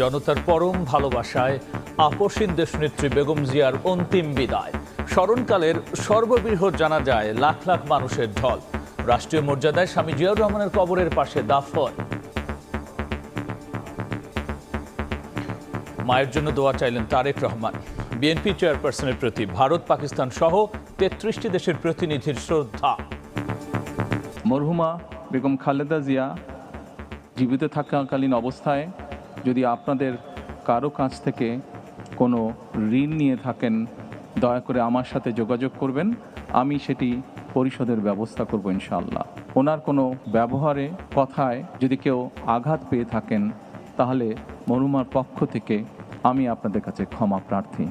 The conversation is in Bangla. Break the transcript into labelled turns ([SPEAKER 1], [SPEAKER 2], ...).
[SPEAKER 1] জনতার পরম ভালোবাসায় আপসীন দেশনেত্রী বেগম জিয়ার অন্তিম বিদায়। স্মরণকালের সর্ববৃহৎ জানাজায় লাখ লাখ মানুষের ঢল। রাষ্ট্রীয় মর্যাদায় স্বামী জিয়াউর রহমানের কবরের পাশে দাফন। মায়ের জন্য দোয়া চাইলেন তারেক রহমান। বিএনপি চেয়ারপারসনের প্রতি ভারত, পাকিস্তান সহ ৩৩টি দেশের প্রতিনিধির শ্রদ্ধা।
[SPEAKER 2] মরহুমা বেগম খালেদা জিয়া জীবিত থাকাকালীন অবস্থায় যদি আপনাদের কারো কাছ থেকে কোনো ঋণ নিয়ে থাকেন, দয়া করে আমার সাথে যোগাযোগ করবেন, আমি সেটি পরিশোধের ব্যবস্থা করব ইনশাআল্লাহ। ওনার কোনো ব্যবহারে, কথায় যদি কেউ আঘাত পেয়ে থাকেন, তাহলে মরহুমার পক্ষ থেকে আমি আপনাদের কাছে ক্ষমা প্রার্থী।